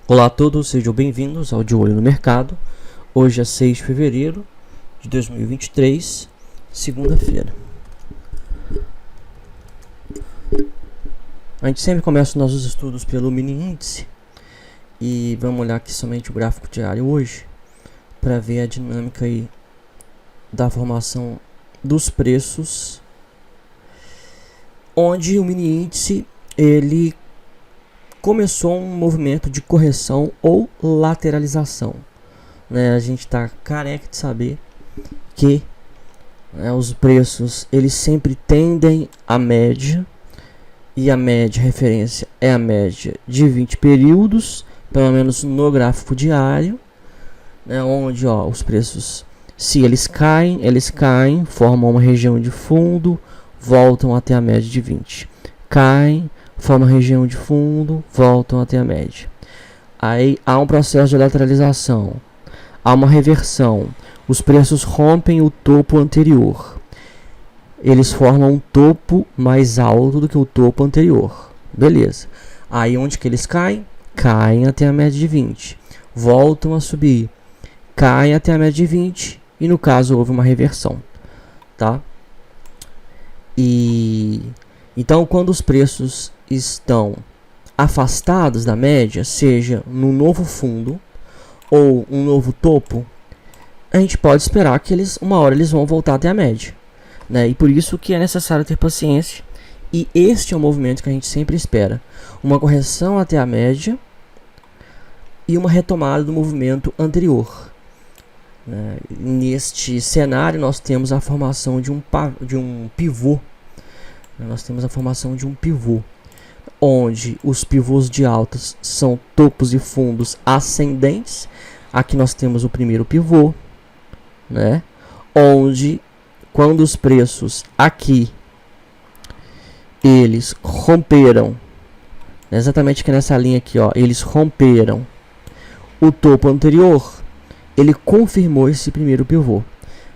Olá a todos, sejam bem-vindos ao De Olho no Mercado. Hoje é 6 de fevereiro de 2023, segunda-feira. A gente sempre começa os nossos estudos pelo mini índice e vamos olhar aqui somente o gráfico diário hoje para ver a dinâmica aí da formação dos preços, onde o mini índice ele começou um movimento de correção ou lateralização, né? A gente está careca de saber que os preços eles sempre tendem à média, e a média referência é a média de 20 períodos, pelo menos no gráfico diário, né? Onde os preços, se eles caem, formam uma região de fundo, voltam até a média de 20, caem, formam a região de fundo, voltam até a média. Aí há um processo de lateralização, há uma reversão, os preços rompem o topo anterior, eles formam um topo mais alto do que o topo anterior, beleza. Aí onde que eles caem? Caem até a média de 20, voltam a subir, caem até a média de 20 e no caso houve uma reversão, tá? Então quando os preços estão afastados da média, seja no novo fundo ou um novo topo, a gente pode esperar que uma hora eles vão voltar até a média, né? E por isso que é necessário ter paciência, e este é o movimento que a gente sempre espera, uma correção até a média e uma retomada do movimento anterior, né? Neste cenário nós temos a formação de um pivô. Nós temos a formação de um pivô, onde os pivôs de altas são topos e fundos ascendentes. Aqui nós temos o primeiro pivô, né? Onde quando os preços aqui eles romperam, exatamente aqui nessa linha aqui, eles romperam o topo anterior, ele confirmou esse primeiro pivô.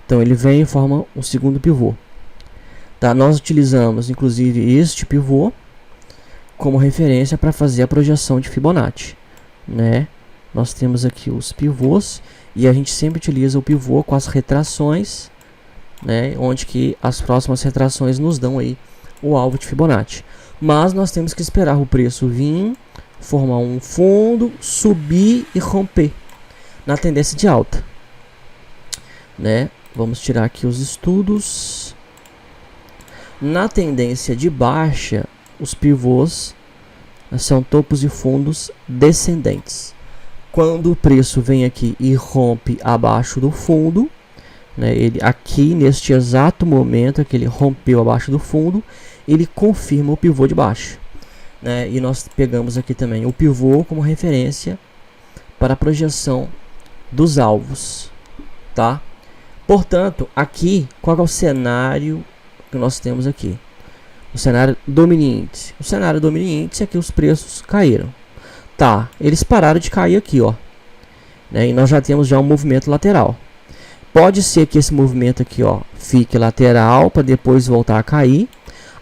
Então ele vem e forma um segundo pivô. Tá? Nós utilizamos inclusive este pivô como referência para fazer a projeção de Fibonacci, né? Nós temos aqui os pivôs e a gente sempre utiliza o pivô com as retrações, né? Onde que as próximas retrações nos dão aí o alvo de Fibonacci. Mas nós temos que esperar o preço vir, formar um fundo, subir e romper na tendência de alta, né? Vamos tirar aqui os estudos. Na tendência de baixa, os pivôs são topos e fundos descendentes. Quando o preço vem aqui e rompe abaixo do fundo, né, ele aqui neste exato momento que ele rompeu abaixo do fundo, ele confirma o pivô de baixo, né? E nós pegamos aqui também o pivô como referência para a projeção dos alvos, tá? Portanto, aqui qual é o cenário que nós temos aqui? O cenário do mini índice. O cenário do mini índice é que os preços caíram. Tá, eles pararam de cair aqui, né? E nós já temos um movimento lateral. Pode ser que esse movimento aqui, fique lateral para depois voltar a cair,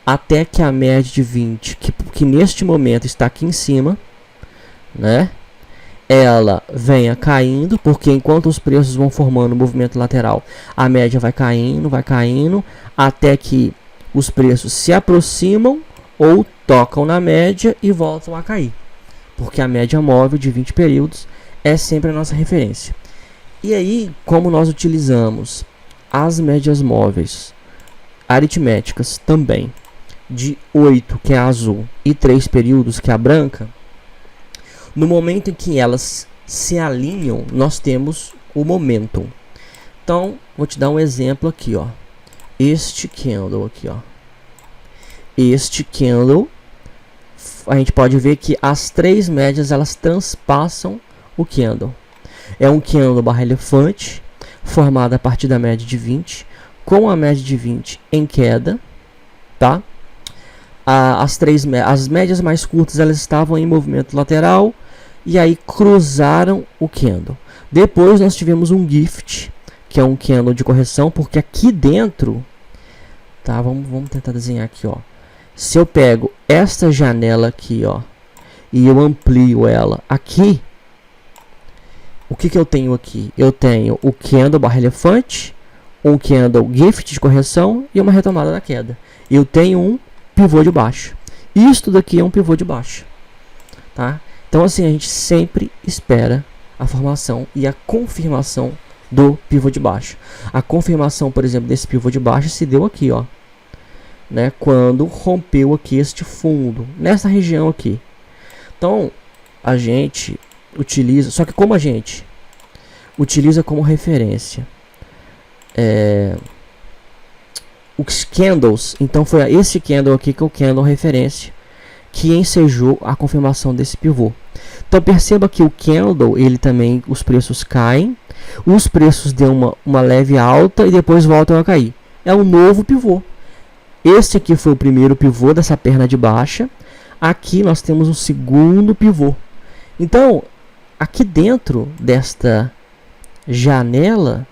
até que a média de 20, que neste momento está aqui em cima, né? Ela venha caindo, porque enquanto os preços vão formando o movimento lateral, a média vai caindo, até que os preços se aproximam ou tocam na média e voltam a cair, porque a média móvel de 20 períodos é sempre a nossa referência. E aí, como nós utilizamos as médias móveis aritméticas também, de 8, que é a azul, e 3 períodos, que é a branca, no momento em que elas se alinham, nós temos o momentum. Então, vou te dar um exemplo aqui, este candle aqui, este candle, a gente pode ver que as 3 médias elas transpassam o candle. É um candle barra elefante, formado a partir da média de 20, com a média de 20 em queda, tá? As médias mais curtas elas estavam em movimento lateral e aí cruzaram o candle. Depois nós tivemos um gift, que é um candle de correção, porque aqui dentro, tá? Vamos tentar desenhar aqui, Se eu pego esta janela aqui, e eu amplio ela aqui, o que eu tenho aqui? Eu tenho o candle barra elefante, um candle gift de correção e uma retomada da queda. Eu tenho um pivô de baixa. Isto daqui é um pivô de baixa, tá? Então assim, a gente sempre espera a formação e a confirmação do pivô de baixa. A confirmação, por exemplo, desse pivô de baixa se deu aqui, ó, né, quando rompeu aqui este fundo, nessa região aqui. Então, a gente utiliza, só que como a gente utiliza como referência os candles, então foi esse candle aqui que é o candle referência que ensejou a confirmação desse pivô. Então perceba que o candle, ele também, os preços caem, os preços dão uma leve alta e depois voltam a cair. É um novo pivô. Este aqui foi o primeiro pivô dessa perna de baixa. Aqui nós temos um segundo pivô. Então, aqui dentro desta janela,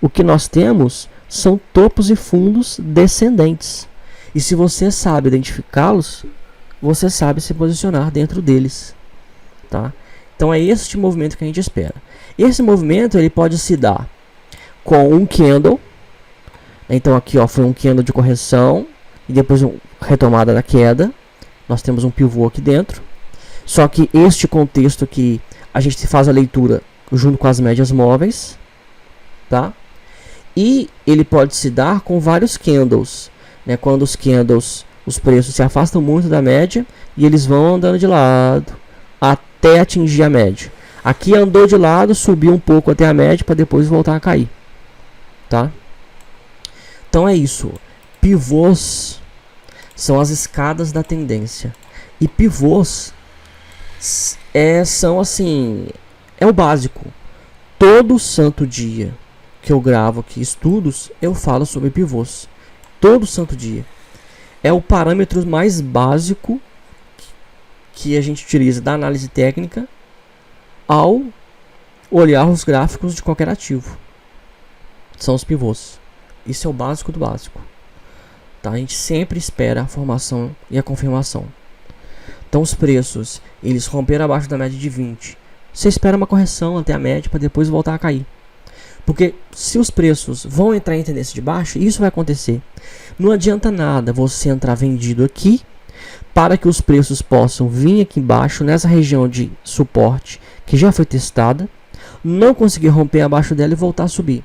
o que nós temos são topos e fundos descendentes. E se você sabe identificá-los, você sabe se posicionar dentro deles, tá? Então é este movimento que a gente espera. Esse movimento ele pode se dar com um candle. Então aqui, ó, foi um candle de correção e depois uma retomada da queda. Nós temos um pivô aqui dentro. Só que este contexto aqui a gente faz a leitura junto com as médias móveis, tá? E ele pode se dar com vários candles, né? Quando os candles, os preços se afastam muito da média e eles vão andando de lado até atingir a média. Aqui andou de lado, subiu um pouco até a média para depois voltar a cair, tá? Então é isso. Pivôs são as escadas da tendência. E pivôs são assim, é o básico. Todo santo dia que eu gravo aqui estudos, eu falo sobre pivôs. Todo santo dia. É o parâmetro mais básico que a gente utiliza da análise técnica ao olhar os gráficos de qualquer ativo. São os pivôs. Isso é o básico do básico. Tá? A gente sempre espera a formação e a confirmação. Então os preços, eles romperam abaixo da média de 20. Você espera uma correção até a média para depois voltar a cair. Porque se os preços vão entrar em tendência de baixa, isso vai acontecer. Não adianta nada você entrar vendido aqui para que os preços possam vir aqui embaixo, nessa região de suporte que já foi testada, não conseguir romper abaixo dela e voltar a subir.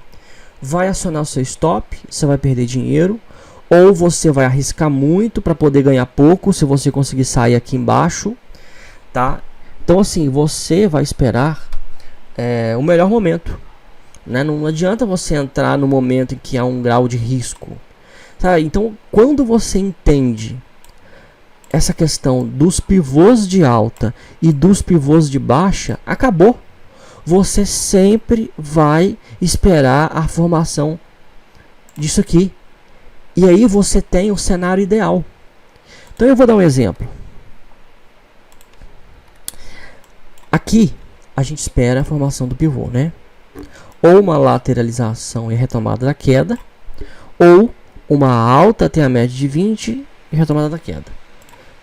Vai acionar o seu stop, você vai perder dinheiro, ou você vai arriscar muito para poder ganhar pouco se você conseguir sair aqui embaixo, tá? Então assim, você vai esperar o melhor momento. Né? Não adianta você entrar no momento em que há um grau de risco, tá? Então, quando você entende essa questão dos pivôs de alta e dos pivôs de baixa, acabou. Você sempre vai esperar a formação disso aqui. E aí você tem o cenário ideal. Então eu vou dar um exemplo. Aqui a gente espera a formação do pivô, né? Ou uma lateralização e retomada da queda, ou uma alta até a média de 20 e retomada da queda.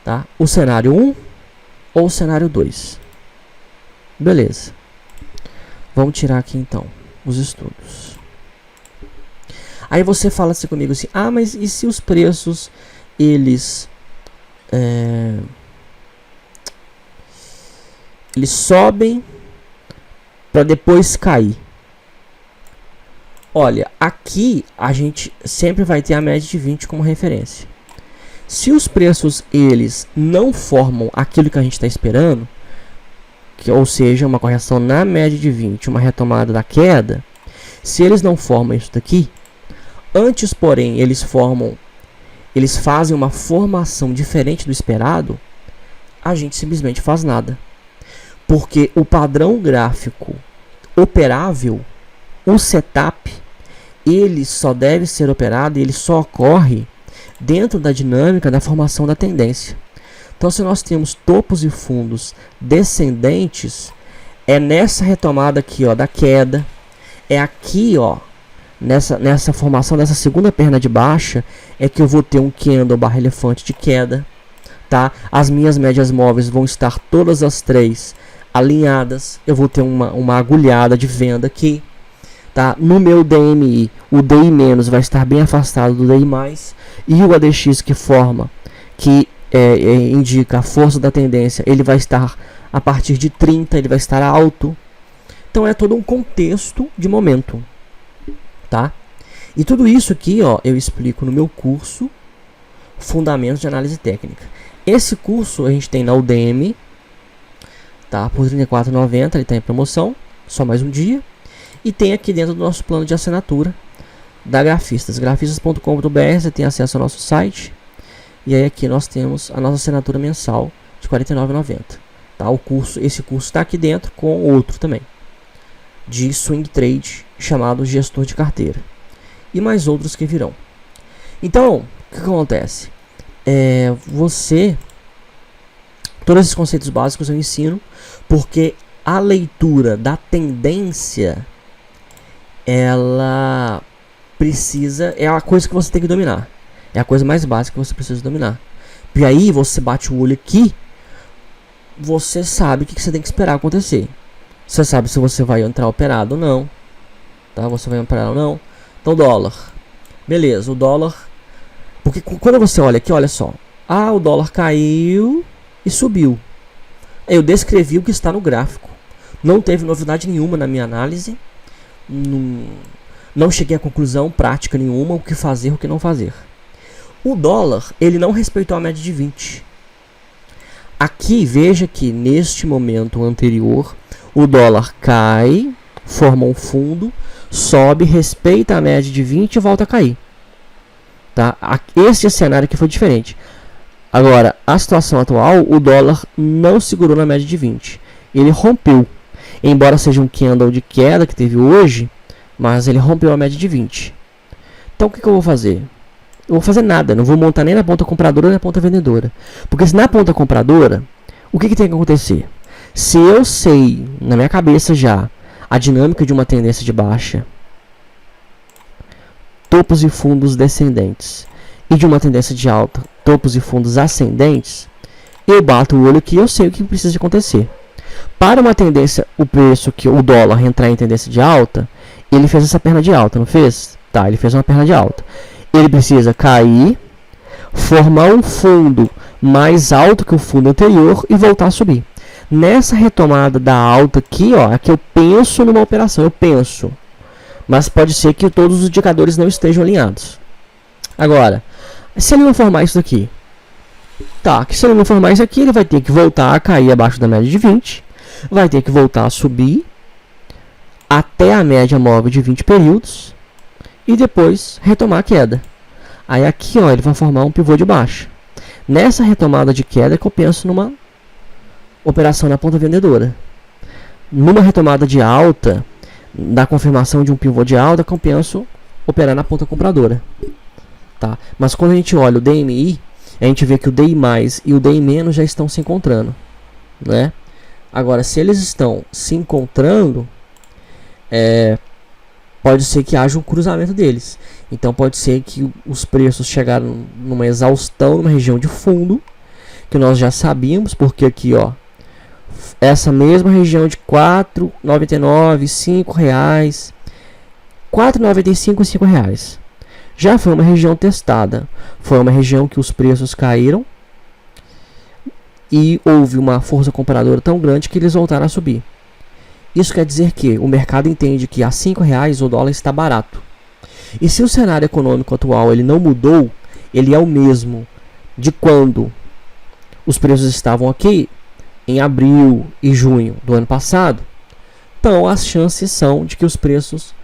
Tá? O cenário 1 ou o cenário 2. Beleza. Vamos tirar aqui então os estudos. Aí você fala assim comigo assim, ah, mas e se os preços eles sobem para depois cair? Olha, aqui a gente sempre vai ter a média de 20 como referência. Se os preços eles não formam aquilo que a gente está esperando, ou seja, uma correção na média de 20, uma retomada da queda, se eles não formam isso daqui, antes, porém, eles fazem uma formação diferente do esperado, a gente simplesmente faz nada. Porque o padrão gráfico operável, o setup, ele só deve ser operado e ele só ocorre dentro da dinâmica da formação da tendência. Então, se nós temos topos e fundos descendentes, é nessa retomada aqui, ó, da queda, é aqui, ó, nessa formação dessa segunda perna de baixa, é que eu vou ter um candle barra elefante de queda, tá? As minhas médias móveis vão estar todas as três alinhadas, eu vou ter uma agulhada de venda aqui, tá? No meu DMI, o DI- vai estar bem afastado do DI+, e o ADX que indica a força da tendência, ele vai estar a partir de 30, ele vai estar alto. Então é todo um contexto de momento, tá? E tudo isso aqui, ó, eu explico no meu curso Fundamentos de Análise Técnica. Esse curso a gente tem na Udemy, tá? Por R$ 34,90, ele está em promoção, só mais um dia. E tem aqui dentro do nosso plano de assinatura da Grafistas, grafistas.com.br, você tem acesso ao nosso site. E aí aqui nós temos a nossa assinatura mensal de R$ 49,90. Tá? Esse curso está aqui dentro com outro também, de swing trade, chamado gestor de carteira. E mais outros que virão. Então, o que acontece? Todos esses conceitos básicos eu ensino, porque a leitura da tendência, ela precisa, é a coisa que você tem que dominar. É a coisa mais básica que você precisa dominar. E aí você bate o olho aqui, você sabe o que você tem que esperar acontecer. Você sabe se você vai entrar operado ou não. Tá? Você vai operar ou não. Então, dólar. Beleza, o dólar. Porque quando você olha aqui, olha só. Ah, o dólar caiu e subiu. Eu descrevi o que está no gráfico. Não teve novidade nenhuma na minha análise. Não cheguei a conclusão prática nenhuma, o que fazer, o que não fazer. O dólar, ele não respeitou a média de 20. Aqui, veja que neste momento anterior, o dólar cai, forma um fundo, sobe, respeita a média de 20 e volta a cair. Tá? Esse cenário aqui foi diferente. Agora, a situação atual, o dólar não segurou na média de 20. Ele rompeu. Embora seja um candle de queda que teve hoje, mas ele rompeu a média de 20. Então, o que eu vou fazer? Eu vou fazer nada. Não vou montar nem na ponta compradora nem na ponta vendedora. Porque se na ponta compradora, o que tem que acontecer? Se eu sei, na minha cabeça já, a dinâmica de uma tendência de baixa, topos e fundos descendentes, e de uma tendência de alta, topos e fundos ascendentes, eu bato o olho aqui e eu sei o que precisa acontecer. Para uma tendência, o preço que o dólar entrar em tendência de alta, ele fez essa perna de alta, não fez? Tá, ele fez uma perna de alta. Ele precisa cair, formar um fundo mais alto que o fundo anterior e voltar a subir. Nessa retomada da alta aqui, ó, é que eu penso numa operação, eu penso. Mas pode ser que todos os indicadores não estejam alinhados. Agora, se ele não formar isso aqui, tá, que se ele não formar isso aqui, ele vai ter que voltar a cair abaixo da média de 20, vai ter que voltar a subir até a média móvel de 20 períodos e depois retomar a queda. Aí aqui, ó, ele vai formar um pivô de baixa. Nessa retomada de queda que eu penso numa operação na ponta vendedora. Numa retomada de alta, da confirmação de um pivô de alta, que eu penso operar na ponta compradora. Tá? Mas quando a gente olha o DMI, a gente vê que o DI+ e o DI- já estão se encontrando, né? Agora, se eles estão se encontrando, pode ser que haja um cruzamento deles. Então pode ser que os preços chegaram numa exaustão, numa região de fundo, que nós já sabíamos, porque aqui, ó, essa mesma região de R$ 4,99, R$ 5, R$ 4,95 e R$ 5 já foi uma região testada. Foi uma região que os preços caíram e houve uma força compradora tão grande que eles voltaram a subir. Isso quer dizer que o mercado entende que a R$ 5 o dólar está barato. E se o cenário econômico atual ele não mudou, ele é o mesmo de quando os preços estavam aqui em abril e junho do ano passado, então as chances são de que os preços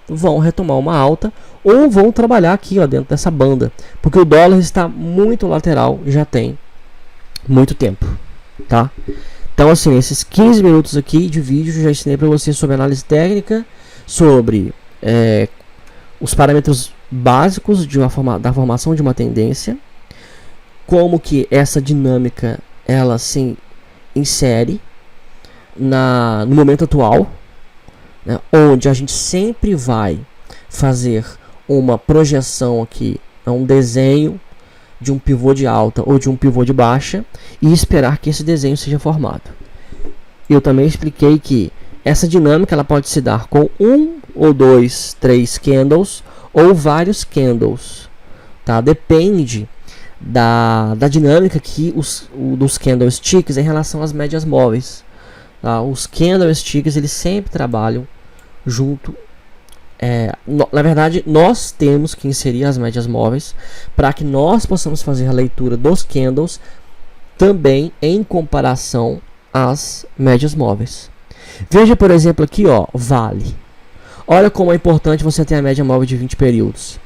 vão retomar uma alta ou vão trabalhar aqui, ó, dentro dessa banda, porque o dólar está muito lateral e já tem muito tempo, tá? Então, assim, esses 15 minutos aqui de vídeo eu já ensinei para você sobre análise técnica, sobre os parâmetros básicos da formação de uma tendência, como que essa dinâmica ela se insere no momento atual, né, onde a gente sempre vai fazer uma projeção aqui, um desenho de um pivô de alta ou de um pivô de baixa e esperar que esse desenho seja formado. eu também expliquei que essa dinâmica ela pode se dar com 1 ou 2, 3 candles ou vários candles, tá? Depende da dinâmica que dos candlesticks em relação às médias móveis, tá? Os candlesticks eles sempre trabalham junto. Na verdade, nós temos que inserir as médias móveis para que nós possamos fazer a leitura dos candles também em comparação às médias móveis. Veja, por exemplo, aqui, ó, Vale. Olha como é importante você ter a média móvel de 20 períodos.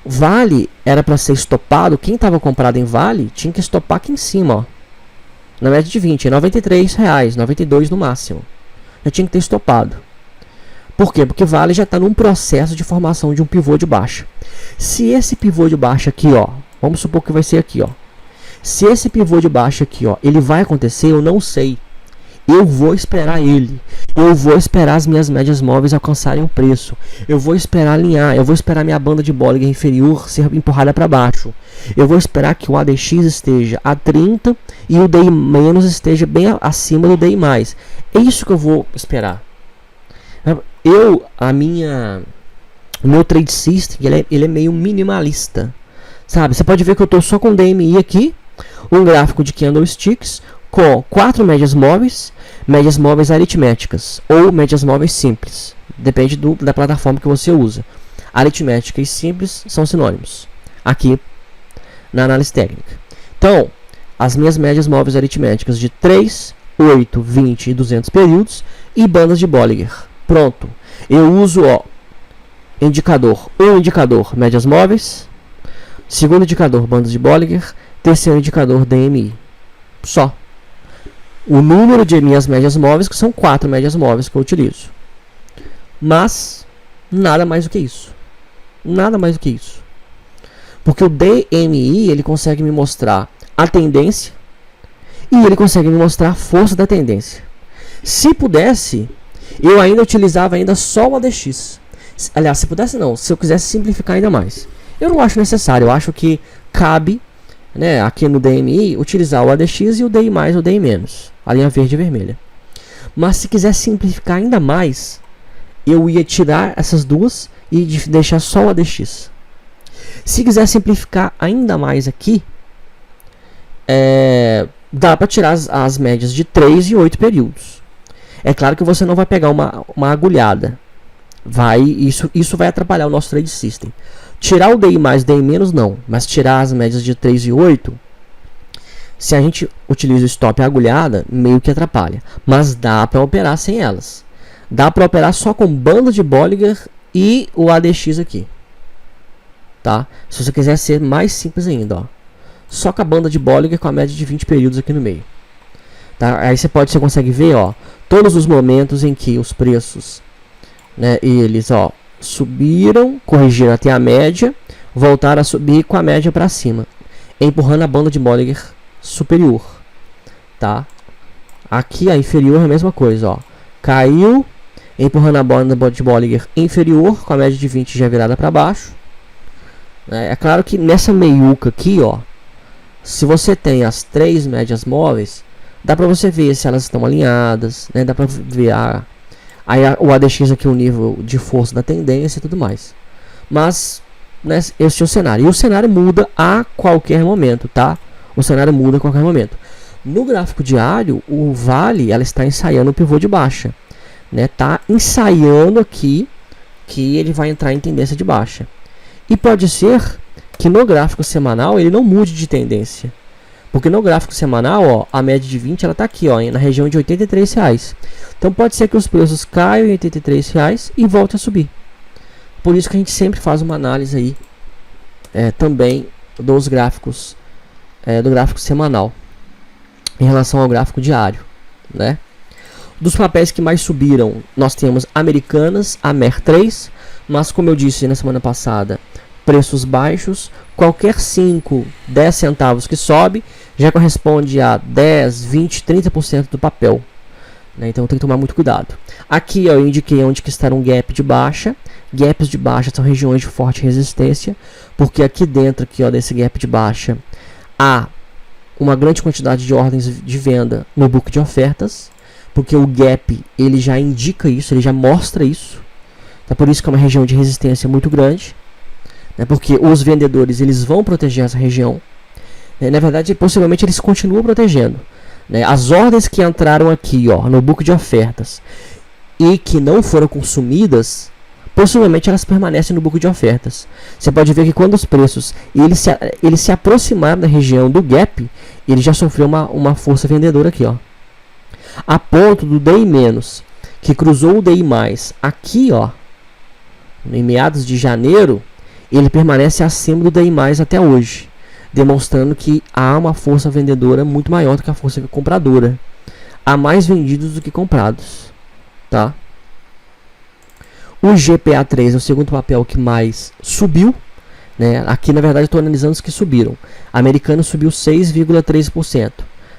Vale era para ser estopado. Quem estava comprado em Vale tinha que estopar aqui em cima, ó, na média de 20, R$ 93,00, 92 no máximo. Já tinha que ter estopado. Por quê? Porque Vale já está num processo de formação de um pivô de baixa. Se esse pivô de baixa aqui, ó, vamos supor que vai ser aqui, ó. Se esse pivô de baixa aqui, ó, ele vai acontecer, eu não sei. Eu vou esperar ele. Eu vou esperar as minhas médias móveis alcançarem o preço. Eu vou esperar alinhar. Eu vou esperar minha banda de Bollinger inferior ser empurrada para baixo. Eu vou esperar que o ADX esteja a 30 e o DI- esteja bem acima do DI+. É isso que eu vou esperar. O meu trade system ele é meio minimalista, sabe? Você pode ver que eu estou só com DMI aqui, um gráfico de candlesticks com 4 médias móveis aritméticas ou médias móveis simples, depende da plataforma que você usa. Aritmética e simples são sinônimos aqui na análise técnica. Então, as minhas médias móveis aritméticas de 3, 8, 20 e 200 períodos e bandas de Bollinger. Pronto. Eu uso, ó, indicador médias móveis, segundo indicador bandas de Bollinger, terceiro indicador DMI. Só. O número de minhas médias móveis, que são 4 médias móveis que eu utilizo. Mas nada mais do que isso. Nada mais do que isso. Porque o DMI, ele consegue me mostrar a tendência e ele consegue me mostrar a força da tendência. Se pudesse, eu ainda utilizava só o ADX. Aliás, se pudesse não, se eu quisesse simplificar ainda mais. Eu não acho necessário, eu acho que cabe, né, aqui no DMI, utilizar o ADX e o DI+, ou DI-, a linha verde e vermelha. Mas se quiser simplificar ainda mais, eu ia tirar essas duas e deixar só o ADX. Se quiser simplificar ainda mais aqui, dá para tirar as médias de 3 e 8 períodos. É claro que você não vai pegar uma agulhada. Isso vai atrapalhar o nosso trade system. Tirar o DI+, DI- não. Mas tirar as médias de 3 e 8, se a gente utiliza o stop agulhada, meio que atrapalha. Mas dá para operar sem elas. Dá para operar só com banda de Bollinger e o ADX aqui. Tá? Se você quiser ser mais simples ainda, ó. Só com a banda de Bollinger com a média de 20 períodos aqui no meio. Tá? Aí você consegue ver, ó, todos os momentos em que os preços, né, eles, ó, subiram, corrigiram até a média, voltaram a subir com a média para cima, empurrando a banda de Bollinger superior, tá? Aqui a inferior é a mesma coisa, ó, caiu, empurrando a banda de Bollinger inferior com a média de 20 já virada para baixo. É claro que nessa meiuca aqui, ó, se você tem as 3 médias móveis, dá para você ver se elas estão alinhadas, né? Dá para ver o ADX aqui, o nível de força da tendência e tudo mais. Mas, né, esse é o cenário. E o cenário muda a qualquer momento, tá? O cenário muda a qualquer momento. No gráfico diário, o Vale, ela está ensaiando o pivô de baixa, né? Tá ensaiando aqui que ele vai entrar em tendência de baixa. E pode ser que no gráfico semanal ele não mude de tendência. Porque no gráfico semanal, ó, a média de 20 ela está aqui, ó, na região de R$ 83,00. Então pode ser que os preços caiam em R$ 83,00 e voltem a subir. Por isso que a gente sempre faz uma análise aí também dos gráficos, do gráfico semanal em relação ao gráfico diário, né? Dos papéis que mais subiram, nós temos Americanas, a MER3, mas como eu disse na semana passada, preços baixos, qualquer 5, 10 centavos que sobe já corresponde a 10, 20, 30% do papel, né? Então tem que tomar muito cuidado. Aqui ó, eu indiquei onde que está um gap de baixa. Gaps de baixa são regiões de forte resistência, porque aqui dentro aqui, ó, desse gap de baixa há uma grande quantidade de ordens de venda no book de ofertas. porque o gap ele já indica isso, ele já mostra isso. Tá? Por isso que é uma região de resistência muito grande, né? Porque os vendedores eles vão proteger essa região. Na verdade, possivelmente eles continuam protegendo, né? As ordens que entraram aqui, ó, no book de ofertas e que não foram consumidas, possivelmente elas permanecem no book de ofertas. Você pode ver que quando os preços eles se aproximaram da região do gap, ele já sofreu uma força vendedora aqui, ó, a ponto do DI- que cruzou o DI+, aqui, ó, em meados de janeiro, ele permanece acima do DI+ até hoje, demonstrando que há uma força vendedora muito maior do que a força compradora. Há mais vendidos do que comprados, tá? O GPA3 é o segundo papel que mais subiu, né? Aqui, na verdade, estou analisando os que subiram. Americano subiu 6,3%,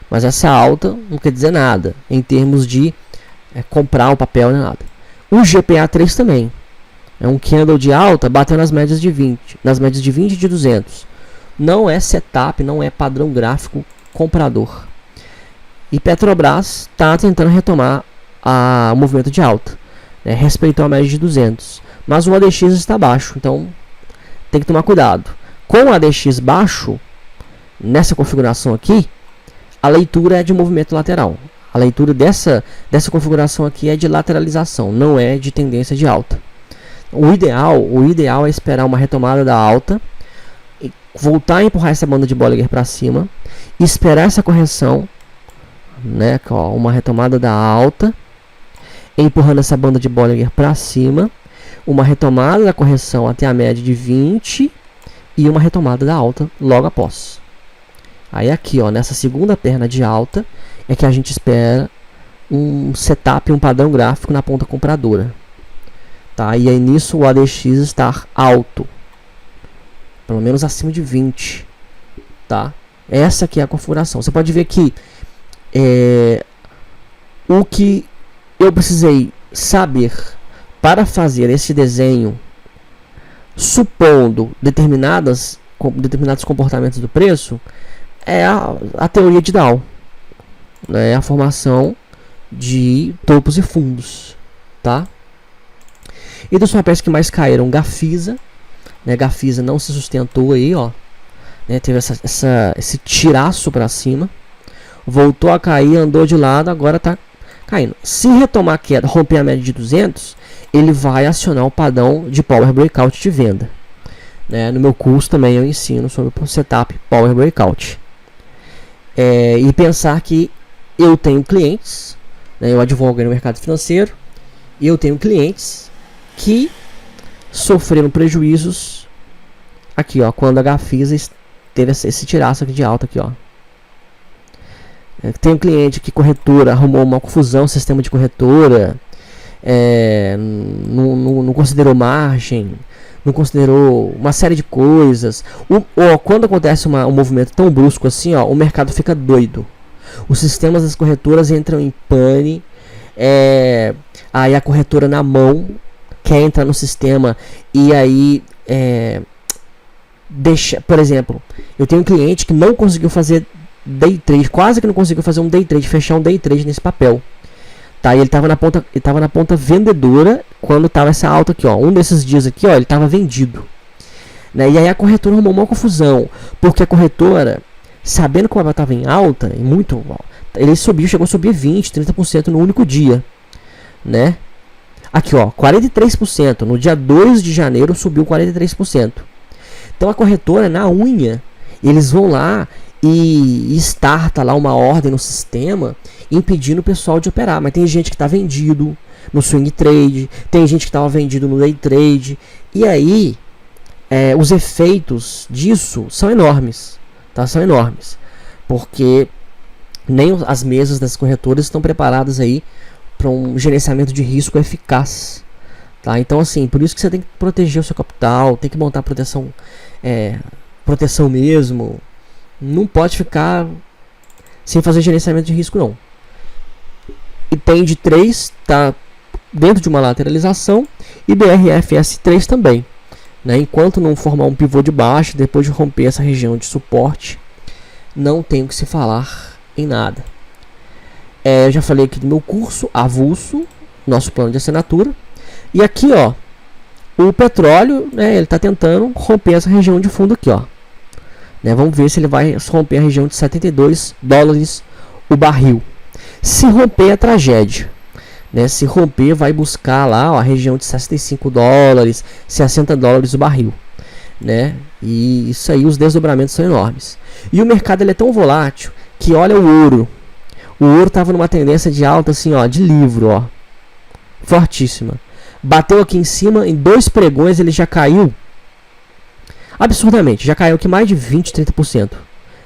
mas essa alta não quer dizer nada em termos de comprar o papel, nem nada. O GPA3 também é um candle de alta, bateu nas médias de 20, e de 200. Não é setup, não é padrão gráfico comprador. E Petrobras está tentando retomar o movimento de alta, né? Respeitou a média de 200, mas o ADX está baixo, então tem que tomar cuidado. Com o ADX baixo, nessa configuração aqui, a leitura é de movimento lateral. A leitura dessa configuração aqui é de lateralização, não é de tendência de alta. O ideal é esperar uma retomada da alta, voltar a empurrar essa banda de Bollinger para cima, esperar essa correção, né, ó, uma retomada da alta, empurrando essa banda de Bollinger para cima, uma retomada da correção até a média de 20 e uma retomada da alta logo após. Aí aqui, ó, nessa segunda perna de alta é que a gente espera um setup, um padrão gráfico na ponta compradora. Tá? E aí nisso o ADX estar alto, pelo menos acima de 20. Tá? Essa aqui é a configuração. Você pode ver que o que eu precisei saber para fazer esse desenho, supondo determinados comportamentos do preço, é a teoria de Dow, né? A formação de topos e fundos, tá? E dos papéis que mais caíram, Gafisa, né? Gafisa não se sustentou aí, ó, né? Teve esse tiraço para cima, voltou a cair, andou de lado, agora tá caindo. Se retomar a queda, romper a média de 200, ele vai acionar o padrão de Power Breakout de venda, né? No meu curso também eu ensino sobre o setup Power Breakout. E pensar que eu tenho clientes, né? Eu advogo no mercado financeiro, e eu tenho clientes que sofreram prejuízos aqui, ó, quando a Gafisa teve esse tiraço aqui de alta aqui, ó. Tem um cliente que corretora arrumou uma confusão, sistema de corretora, não considerou margem, não considerou uma série de coisas. Quando acontece um movimento tão brusco assim, ó, o mercado fica doido. Os sistemas das corretoras entram em pane. Aí a corretora na mão quer entrar no sistema e aí deixa, por exemplo, eu tenho um cliente que não conseguiu fazer day trade, quase que não conseguiu fazer um day trade, fechar um day trade nesse papel. Tá, e ele estava na ponta vendedora quando estava essa alta aqui, ó. Um desses dias aqui, ó, ele estava vendido, né? E aí a corretora arrumou uma confusão, porque a corretora, sabendo que o papel estava em alta, e muito, ele chegou a subir 20, 30% no único dia, né? Aqui, ó, 43%, no dia 2 de janeiro subiu 43%. Então a corretora, na unha, eles vão lá e starta lá uma ordem no sistema impedindo o pessoal de operar. Mas tem gente que está vendido no swing trade, tem gente que estava vendido no day trade, e aí os efeitos disso são enormes, tá? São enormes, porque nem as mesas das corretoras estão preparadas aí para um gerenciamento de risco eficaz, tá? Então assim, por isso que você tem que proteger o seu capital, tem que montar proteção mesmo. Não pode ficar sem fazer gerenciamento de risco, não. E tem de 3, tá dentro de uma lateralização, e BRFS3 também, né? Enquanto não formar um pivô de baixo, depois de romper essa região de suporte, não tem o que se falar em nada. Eu já falei aqui do meu curso avulso, nosso plano de assinatura. E aqui, ó, o petróleo, né, ele está tentando romper essa região de fundo aqui, ó. Né, vamos ver se ele vai romper a região de 72 dólares o barril. Se romper é tragédia. Né, se romper, vai buscar lá, ó, a região de 65 dólares, 60 dólares o barril. Né? E isso aí, os desdobramentos são enormes. E o mercado ele é tão volátil que olha o ouro. O ouro estava numa tendência de alta assim, ó, de livro, ó, fortíssima. Bateu aqui em cima, em 2 pregões ele já caiu absurdamente, já caiu aqui mais de 20, 30%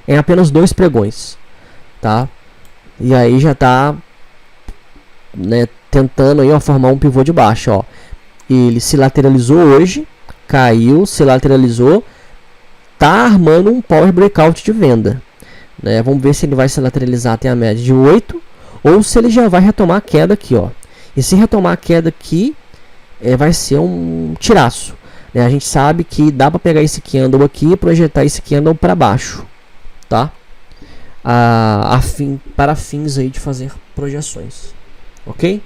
em apenas 2 pregões, tá? E aí já tá, né, tentando aí, ó, formar um pivô de baixa, ó. Ele se lateralizou hoje, caiu, se lateralizou, tá armando um power breakout de venda, né? Vamos ver se ele vai se lateralizar até a média de 8 ou se ele já vai retomar a queda aqui, ó. E se retomar a queda aqui, vai ser um tiraço, né? A gente sabe que dá para pegar esse candle aqui e projetar esse candle para baixo, tá? Para fins aí de fazer projeções, ok?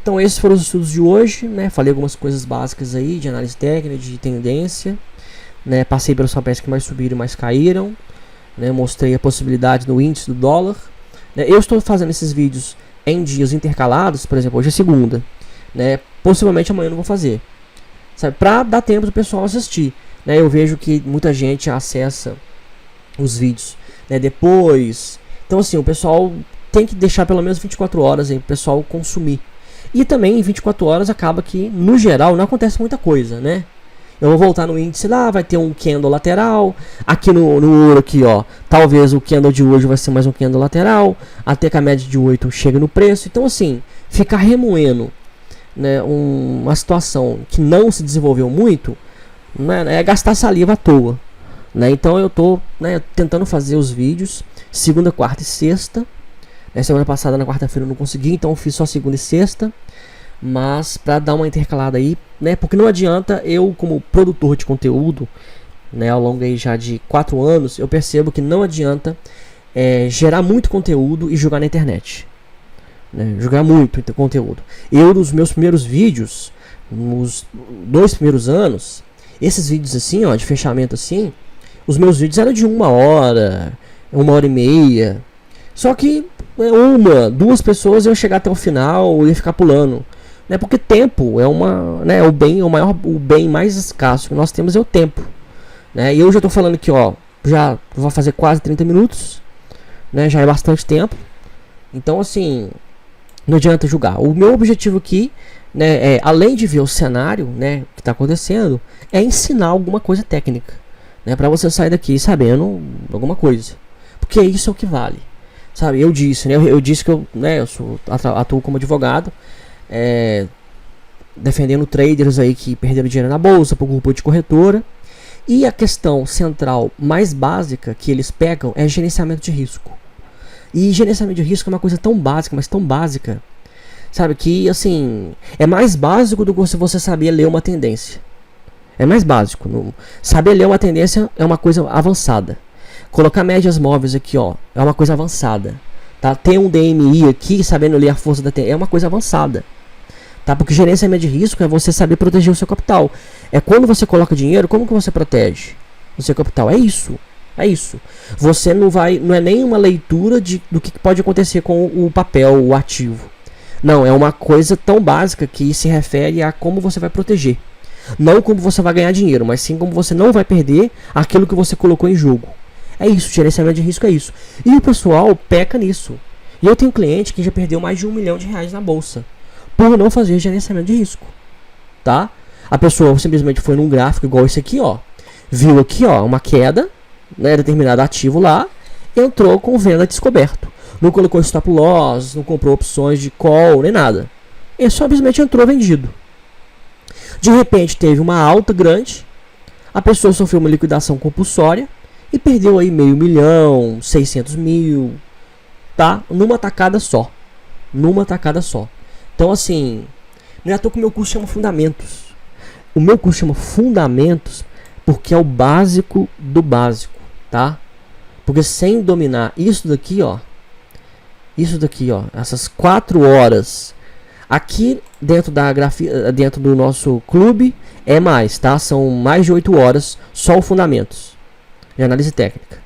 Então esses foram os estudos de hoje, né? Falei algumas coisas básicas aí de análise técnica, de tendência, né? Passei pelos papéis que mais subiram e mais caíram, né? Mostrei a possibilidade no índice do dólar, né? Eu estou fazendo esses vídeos em dias intercalados, por exemplo, hoje é segunda, né? Possivelmente amanhã eu não vou fazer, sabe? Para dar tempo do pessoal assistir, né? Eu vejo que muita gente acessa os vídeos, né, depois. Então assim, o pessoal tem que deixar pelo menos 24 horas aí para o pessoal consumir. E também em 24 horas acaba que, no geral, não acontece muita coisa, né? Eu vou voltar no índice lá, vai ter um candle lateral. Aqui no ouro, aqui, ó, talvez o candle de hoje vai ser mais um candle lateral, até que a média de 8 chega no preço. Então assim, ficar remoendo, né, uma situação que não se desenvolveu muito, né, é gastar saliva à toa, né? Então eu tô, né, tentando fazer os vídeos segunda, quarta e sexta. Semana passada, na quarta-feira, eu não consegui, então eu fiz só segunda e sexta. Mas para dar uma intercalada aí, né? Porque não adianta eu, como produtor de conteúdo, né, ao longo aí já de 4 anos, eu percebo que não adianta gerar muito conteúdo e jogar na internet, né? Jogar muito conteúdo. Eu, nos meus primeiros vídeos, nos 2 primeiros anos, esses vídeos assim, ó, de fechamento assim, os meus vídeos eram de 1 hora, 1 hora e meia. Só que 1, 2 pessoas iam chegar até o final e ia ficar pulando, né? Porque tempo é o bem mais escasso que nós temos é o tempo, né? E eu já estou falando aqui, ó, já vou fazer quase 30 minutos, né? Já é bastante tempo. Então assim, não adianta julgar. O meu objetivo aqui, né, além de ver o cenário, né, que está acontecendo, é ensinar alguma coisa técnica, né, para você sair daqui sabendo alguma coisa, porque isso é o que vale. Sabe, eu disse, né? Eu disse que eu atuo como advogado, defendendo traders aí que perderam dinheiro na bolsa por culpa de corretora. E a questão central mais básica que eles pegam é gerenciamento de risco. E gerenciamento de risco é uma coisa tão básica, mas tão básica, sabe, que assim, é mais básico do que se você saber ler uma tendência. É mais básico. Saber ler uma tendência é uma coisa avançada. Colocar médias móveis aqui, ó, é uma coisa avançada, tá? Ter um DMI aqui, sabendo ler a força da tendência, é uma coisa avançada, tá? Porque gerenciamento de risco é você saber proteger o seu capital. É quando você coloca dinheiro, como que você protege o seu capital? É isso. É isso. Você não é nem uma leitura do que pode acontecer com o papel, o ativo. Não, é uma coisa tão básica que se refere a como você vai proteger. Não como você vai ganhar dinheiro, mas sim como você não vai perder aquilo que você colocou em jogo. É isso, gerenciamento de risco é isso. E o pessoal peca nisso. E eu tenho cliente que já perdeu mais de R$1 milhão na bolsa por não fazer gerenciamento de risco, tá? A pessoa simplesmente foi num gráfico igual esse aqui, ó, viu aqui, ó, uma queda, né, determinado ativo lá, entrou com venda descoberto. Não colocou stop loss, não comprou opções de call, nem nada. Ele simplesmente entrou vendido. De repente teve uma alta grande, a pessoa sofreu uma liquidação compulsória e perdeu aí R$500 mil, 600 mil, tá? Numa tacada só. Numa tacada só. Então assim, não é à toa que o meu curso chama Fundamentos. O meu curso chama Fundamentos porque é o básico do básico, tá? Porque sem dominar isso daqui, ó, Isso daqui, ó, essas 4 horas aqui dentro da grafia, dentro do nosso clube é mais, tá? São mais de 8 horas só o fundamentos de análise técnica.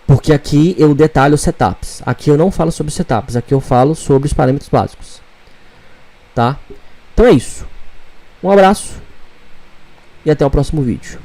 Porque aqui eu detalho os setups. Aqui eu não falo sobre setups, aqui eu falo sobre os parâmetros básicos, tá? Então é isso. Um abraço e até o próximo vídeo.